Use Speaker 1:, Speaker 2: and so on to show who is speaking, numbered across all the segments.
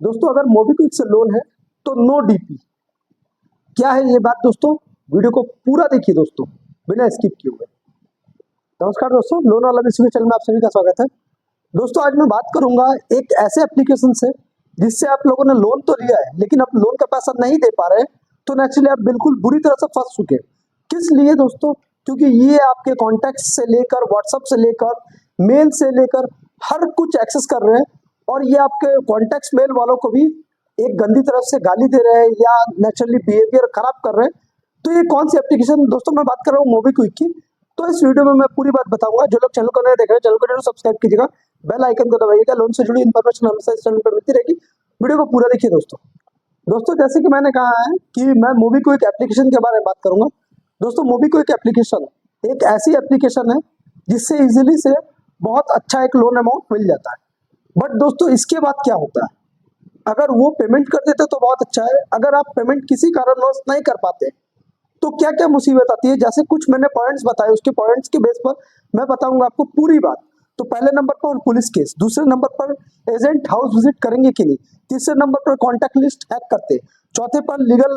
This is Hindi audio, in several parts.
Speaker 1: दोस्तों अगर मोबीक्विक से लोन है तो नो डीपी। क्या है ये बात दोस्तों, वीडियो को पूरा देखिए दोस्तों बिना स्किप किए हुए। नमस्कार दोस्तों, लोन वाला विश्व के चैनल में आप सभी का स्वागत है। दोस्तों आज मैं बात करूंगा एक ऐसे एप्लीकेशन से जिससे आप लोगों ने लोन तो लिया है लेकिन आप लोन का पैसा नहीं दे पा रहे हैं, तो नेचुरली आप बिल्कुल बुरी तरह से फंस चुके हैं। किस लिए दोस्तों? क्योंकि ये आपके कॉन्टैक्ट से लेकर व्हाट्सएप से लेकर मेल से लेकर हर कुछ एक्सेस कर रहे हैं और ये आपके कॉन्टैक्ट मेल वालों को भी एक गंदी तरफ से गाली दे रहे हैं या नेचुरली बिहेवियर खराब कर रहे हैं। तो ये कौन सी एप्लीकेशन दोस्तों, मैं बात कर रहा हूँ मोबीक्विक की। तो इस वीडियो में मैं पूरी बात बताऊंगा। जो लोग चैनल को नहीं देख रहे हैं, चैनल को जरूर सब्सक्राइब कीजिएगा, बेल आइकन को दबाइएगा। लोन से जुड़ी इन्फॉर्मेशन हमेशा इस चैनल पर मिलती रहेगी। वीडियो को पूरा देखिए दोस्तों जैसे कि मैंने कहा है कि मैं मोबीक्विक एप्लीकेशन के बारे में बात करूंगा। दोस्तों मोबीक्विक एप्लीकेशन एक ऐसी एप्लीकेशन है जिससे इजीली से बहुत अच्छा एक लोन अमाउंट मिल जाता है। बट दोस्तों इसके बाद क्या होता है, अगर वो पेमेंट कर देते तो बहुत अच्छा है। अगर आप पेमेंट किसी कारणवश नहीं कर पाते तो क्या क्या मुसीबत आती है, जैसे कुछ मैंने पॉइंट्स बताए, उसके पॉइंट्स के बेस पर मैं बताऊंगा आपको पूरी बात। तो पहले नंबर पर पुलिस केस, दूसरे नंबर पर एजेंट हाउस विजिट करेंगे कि नहीं, तीसरे नंबर पर कॉन्टैक्ट लिस्ट हैक करते, चौथे पर लीगल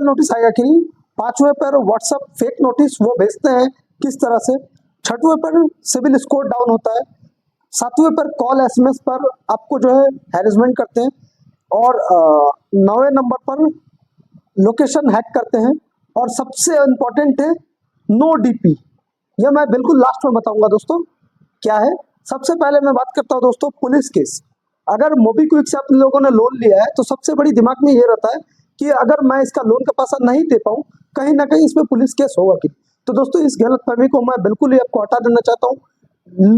Speaker 1: नोटिस आएगा कि नहीं, पांचवें पर व्हाट्सएप फेक नोटिस वो भेजते हैं किस तरह से, छठवें पर सिविल स्कोर डाउन होता है, सातवें पर कॉल एसएमएस पर आपको जो है हैरेसमेंट करते हैं, और नौवें नंबर पर लोकेशन हैक करते हैं, और सबसे इम्पोर्टेंट है नो डीपी। यह मैं बिल्कुल लास्ट में बताऊंगा दोस्तों क्या है। सबसे पहले मैं बात करता हूं दोस्तों पुलिस केस। अगर मोबीक्विक से आप लोगों ने लोन लिया है तो सबसे बड़ी दिमाग में ये रहता है कि अगर मैं इसका लोन का पैसा नहीं दे पाऊं, कहीं ना कहीं इसमें पुलिस केस होगा कि। तो दोस्तों इस गलतफहमी को मैं बिल्कुल ही आपको हटा देना चाहता हूँ।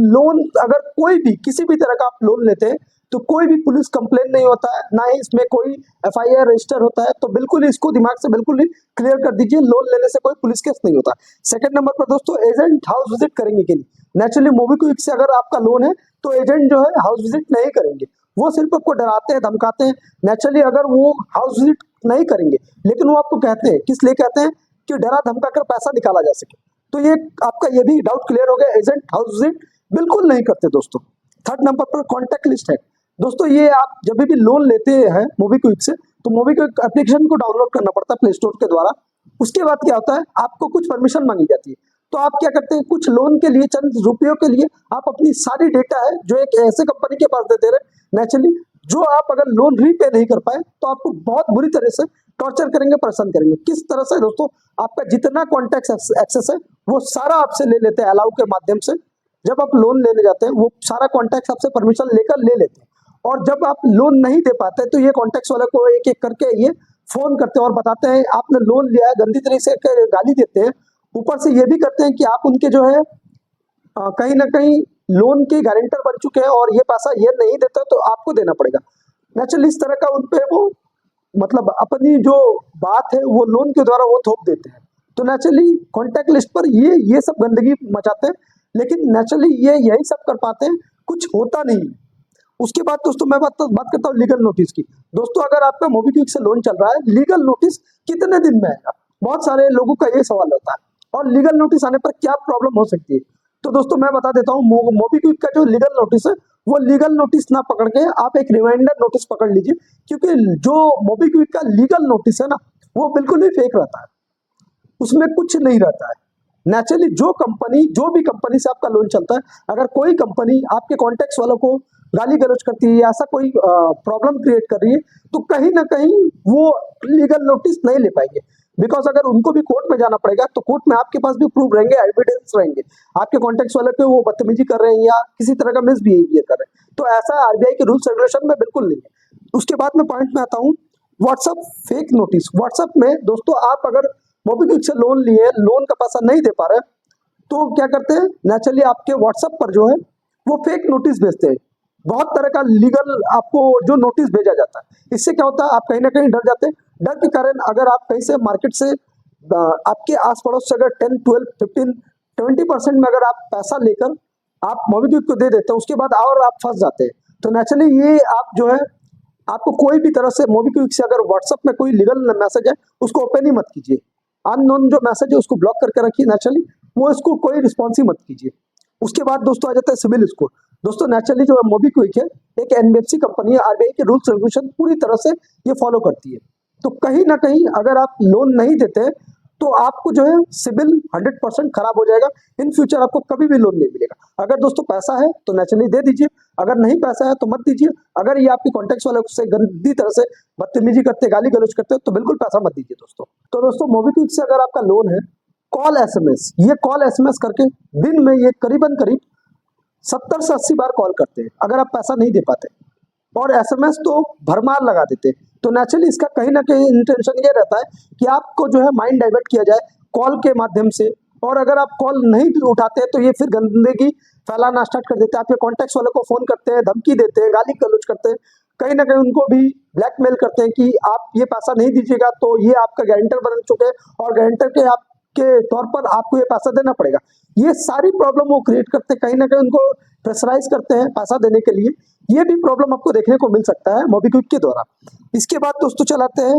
Speaker 1: लोन अगर कोई भी किसी भी तरह का आप लोन लेते हैं तो कोई भी पुलिस कंप्लेन नहीं होता है, ना ही इसमें कोई एफआईआर रजिस्टर होता है। तो बिल्कुल इसको दिमाग से बिल्कुल ही क्लियर कर दीजिए, लोन लेने से कोई पुलिस केस नहीं होता। सेकंड नंबर पर दोस्तों एजेंट हाउस विजिट करेंगे कि नहीं। नेचुरली मोबीक्विक से अगर आपका लोन है तो एजेंट जो है हाउस विजिट नहीं करेंगे, वो सिर्फ आपको डराते हैं धमकाते हैं। नेचुरली अगर वो हाउस विजिट नहीं करेंगे लेकिन वो आपको कहते हैं, किस लिए कहते हैं, कि डरा धमका कर पैसा निकाला जा सके। तो ये आपका ये भी डाउट क्लियर हो गया, एजेंट हाउस विजिट बिल्कुल नहीं करते दोस्तों। थर्ड नंबर पर कॉन्टैक्ट लिस्ट है दोस्तों। ये आप जब भी लोन लेते हैं मोबीक्विक से तो मोबीक्विक एप्लीकेशन को डाउनलोड करना पड़ता है प्ले स्टोर के द्वारा। उसके बाद क्या होता है, आपको कुछ परमिशन मांगी जाती है। तो आप क्या करते हैं, कुछ लोन के लिए चंद रुपयों के लिए आप अपनी सारी डेटा है जो एक ऐसे कंपनी के पास देते रहे, नेचुरली जो आप अगर लोन रीपे नहीं कर पाए तो आपको बहुत बुरी तरह से टॉर्चर करेंगे, परेशान करेंगे। किस तरह से दोस्तों, आपका जितना कॉन्टैक्ट एक्सेस है वो सारा आपसे ले लेते हैं अलाउ के माध्यम से। जब आप लोन लेने जाते हैं वो सारा कॉन्टैक्ट आपसे परमिशन लेकर ले लेते हैं, और जब आप लोन नहीं दे पाते तो ये कॉन्टैक्ट वाले को एक एक करके ये फोन करते हैं और बताते हैं आपने लोन लिया है, गंदी तरह से गाली देते हैं। ऊपर से ये भी करते हैं कि आप उनके जो है कहीं ना कहीं लोन के गारंटर बन चुके हैं और ये पैसा ये नहीं देते तो आपको देना पड़ेगा। नेचुरली इस तरह का उन पे वो मतलब अपनी जो बात है वो लोन के द्वारा वो थोप देते हैं। तो नेचुरली कॉन्टैक्ट लिस्ट पर ये सब गंदगी मचाते हैं, लेकिन नेचुरली ये यही सब कर पाते हैं, कुछ होता नहीं। उसके बाद दोस्तों मैं बात करता हूँ लीगल नोटिस की। दोस्तों अगर आपका मोबीक्विक से लोन चल रहा है, लीगल नोटिस कितने दिन में आएगा, बहुत सारे लोगों का ये सवाल होता है। और लीगल नोटिस आने पर क्या प्रॉब्लम हो सकती है, तो दोस्तों मैं बता देता हूँ। मोबीक्विक का जो लीगल नोटिस है वो लीगल नोटिस ना पकड़ के आप एक रिमाइंडर नोटिस पकड़ लीजिए, क्योंकि जो मोबीक्विक का लीगल नोटिस है ना वो बिल्कुल ही फेक रहता है, उसमें कुछ नहीं रहता है। नेचुरली जो भी कंपनी से आपका लोन चलता है, अगर कोई कंपनी आपके कॉन्टैक्ट्स वालों को गाली गलौज करती है या ऐसा कोई प्रॉब्लम क्रिएट कर रही है तो कहीं ना कहीं वो लीगल नोटिस नहीं ले पाएंगे। बिकॉज अगर उनको भी कोर्ट में जाना पड़ेगा तो कोर्ट में आपके पास भी प्रूफ रहेंगे, एविडेंस रहेंगे आपके कॉन्टैक्ट्स वाले पे वो बदतमीजी कर रहे हैं या किसी तरह का मिसबिहेवियर कर रहे हैं। तो ऐसा आरबीआई के रूल्स रेगुलेशन में बिल्कुल नहीं है। उसके बाद में पॉइंट में आता हूँ व्हाट्सएप फेक नोटिस। व्हाट्सएप में दोस्तों आप अगर मोबीक्विक से लोन लिए, लोन का पैसा नहीं दे पा रहे तो क्या करते हैं, नेचुरली आपके व्हाट्सएप पर जो है वो फेक नोटिस भेजते हैं। बहुत तरह का लीगल आपको जो नोटिस भेजा जाता है, इससे क्या होता है, आप कहीं ना कहीं डर जाते हैं। डर के कारण अगर आप कहीं से मार्केट से आपके आस पड़ोस से अगर 10, 12, 15, 20% में अगर आप पैसा लेकर आप मोबीक्विक को दे देते हैं, उसके बाद और आप फंस जाते हैं। तो नेचुरली ये आप जो है आपको कोई भी तरह से मोबीक्विक से अगर व्हाट्सएप में कोई लीगल मैसेज है उसको ओपन ही मत कीजिए। अननोन जो मैसेज है उसको ब्लॉक करके रखिए, नेचुरली वो इसको कोई रिस्पॉन्स ही मत कीजिए। उसके बाद दोस्तों आ जाता है सिविल स्कोर। दोस्तों नेचुरली जो है मोबीक्विक है एक एनबीएफसी कंपनी है, आरबीआई के रूल्स रेगुलेशन पूरी तरह से ये फॉलो करती है। तो कहीं ना कहीं अगर आप लोन नहीं देते तो आपको जो है सिबिल 100% खराब हो जाएगा। इन फ्यूचर आपको कभी भी लोन नहीं मिलेगा। अगर दोस्तों पैसा है तो नेचुरली दे दीजिए, अगर नहीं पैसा है तो मत दीजिए। अगर ये आपके कॉन्टेक्ट वाले से गंदी तरह से बदतमीजी करते, गाली गलौज करते तो बिल्कुल पैसा मत दीजिए दोस्तों। तो दोस्तों मोबीक्विक से अगर आपका लोन है, कॉल एसएमएस, ये कॉल एसएमएस करके दिन में ये करीबन 70 से 80 बार कॉल करते हैं अगर आप पैसा नहीं दे पाते, और एसएमएस तो भरमार लगा देते हैं। तो नेचुरली इसका कहीं ना कहीं इंटेंशन ये रहता है कि आपको जो है माइंड डाइवर्ट किया जाए कॉल के माध्यम से, और अगर आप कॉल नहीं उठाते हैं तो ये फिर गंदगी फैलाना स्टार्ट कर देते हैं। आपके कॉन्टैक्ट्स वाले को फोन करते हैं, धमकी देते हैं, गाली गलौज करते हैं, कहीं ना कहीं उनको भी ब्लैकमेल करते हैं कि आप ये पैसा नहीं दीजिएगा तो ये आपका गारंटर बन चुके हैं और गारंटर के आपके तौर पर आपको ये पैसा देना पड़ेगा। ये सारी प्रॉब्लम वो क्रिएट करते हैं, कहीं ना कहीं उनको प्रेशराइज करते हैं पैसा देने के लिए। ये भी प्रॉब्लम आपको देखने को मिल सकता है मोबीक्विक के द्वारा। इसके बाद दोस्तों चलाते हैं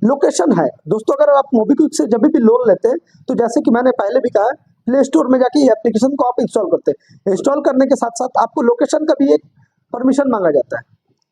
Speaker 1: लोकेशन है। दोस्तों अगर आप मोबीक्विक से जब भी लोन लेते हैं तो जैसे कि मैंने पहले भी कहा, प्ले स्टोर में जाके ये एप्लीकेशन को आप इंस्टॉल करते हैं। इंस्टॉल करने के साथ साथ आपको लोकेशन का भी एक परमिशन मांगा जाता है।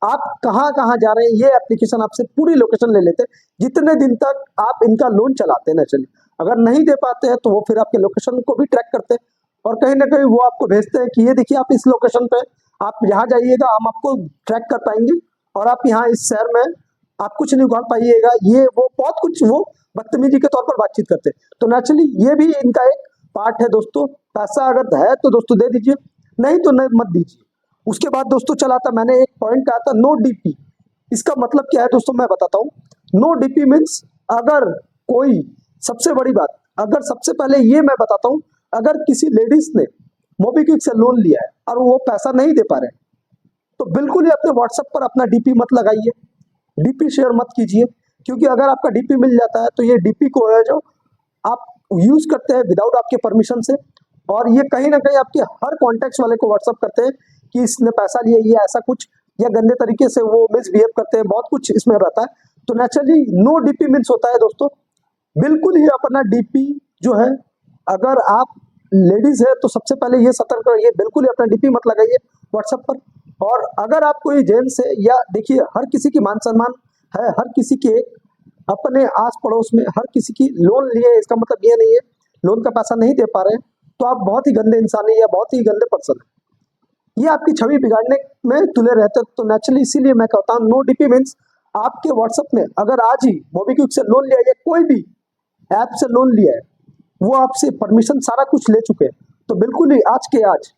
Speaker 1: आप कहाँ कहाँ जा रहे हैं ये एप्लीकेशन आपसे पूरी लोकेशन ले लेते हैं, जितने दिन तक आप इनका लोन चलाते हैं। नेचुरली अगर नहीं दे पाते हैं तो वो फिर आपके लोकेशन को भी ट्रैक करते हैं और कहीं ना कहीं वो आपको भेजते हैं कि ये देखिए आप इस लोकेशन पे आप यहाँ जाइएगा, हम आपको ट्रैक कर पाएंगे, और आप यहाँ इस शहर में आप कुछ नहीं उखाड़ पाइएगा, ये वो बहुत कुछ वो बदतमीजी के तौर पर बातचीत करते हैं। तो नेचुरली ये भी इनका एक पार्ट है दोस्तों। पैसा अगर है तो दोस्तों दे दीजिए, नहीं तो नहीं मत दीजिए। उसके बाद दोस्तों चलाता मैंने एक पॉइंट कहा था नो डीपी। इसका मतलब क्या है दोस्तों मैं बताता हूँ। नो डीपी मीन्स अगर कोई, सबसे बड़ी बात, अगर सबसे पहले ये मैं बताता हूँ, अगर किसी लेडीज ने मोबीक्विक से लोन लिया है और वो पैसा नहीं दे पा रहे तो बिल्कुल ही अपने व्हाट्सएप पर अपना डीपी मत लगाइए, डीपी शेयर मत कीजिए, क्योंकि अगर आपका डीपी मिल जाता है तो ये डीपी को है जो आप यूज करते हैं विदाउट आपके परमिशन से, और ये कहीं ना कहीं आपके हर कॉन्टैक्ट्स वाले को व्हाट्सएप करते हैं कि इसने पैसा लिया, ये ऐसा कुछ, या गंदे तरीके से वो मिसबिहेव करते हैं, बहुत कुछ इसमें रहता है। तो नेचुरली नो डीपी मीन्स होता है दोस्तों बिल्कुल ही अपना डीपी जो है, अगर आप लेडीज है तो सबसे पहले ये सतर्क रहिए, बिल्कुल ही अपना डीपी मत लगाइए व्हाट्सएप पर। और अगर आप कोई जेंट्स है, या देखिए हर किसी की मान सम्मान है, हर किसी के अपने आस पड़ोस में हर किसी की लोन लिए, इसका मतलब ये नहीं है लोन का पैसा नहीं दे पा रहे हैं तो आप बहुत ही गंदे इंसान है या बहुत ही गंदे पर्सन है, ये आपकी छवि बिगाड़ने में तुले रहते हैं। तो नेचुरली इसीलिए मैं कहता हूँ नो डीपी मीन्स आपके व्हाट्सएप में अगर आज ही मोबीक्विक से लोन लिया या कोई भी ऐप से लोन लिया है, वो आपसे परमिशन सारा कुछ ले चुके हैं, तो बिल्कुल ही आज के आज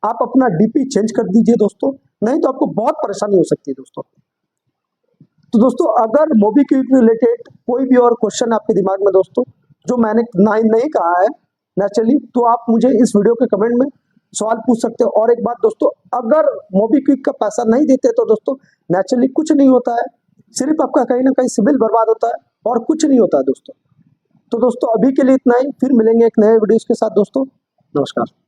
Speaker 1: आप अपना डीपी चेंज कर दीजिए दोस्तों, नहीं तो आपको बहुत परेशानी हो सकती है दोस्तों। तो दोस्तों अगर मोबीक्विक रिलेटेड कोई भी और क्वेश्चन आपके दिमाग में दोस्तों जो मैंने नहीं कहा है नेचुरली, तो आप मुझे इस वीडियो के कमेंट में सवाल पूछ सकते हो। और एक बात दोस्तों, अगर मोबीक्विक का पैसा नहीं देते तो दोस्तों नेचुरली कुछ नहीं होता है, सिर्फ आपका कहीं ना कहीं सिबिल बर्बाद होता है और कुछ नहीं होता है दोस्तों। तो दोस्तों अभी के लिए इतना ही, फिर मिलेंगे एक नए वीडियोस के साथ दोस्तों। नमस्कार।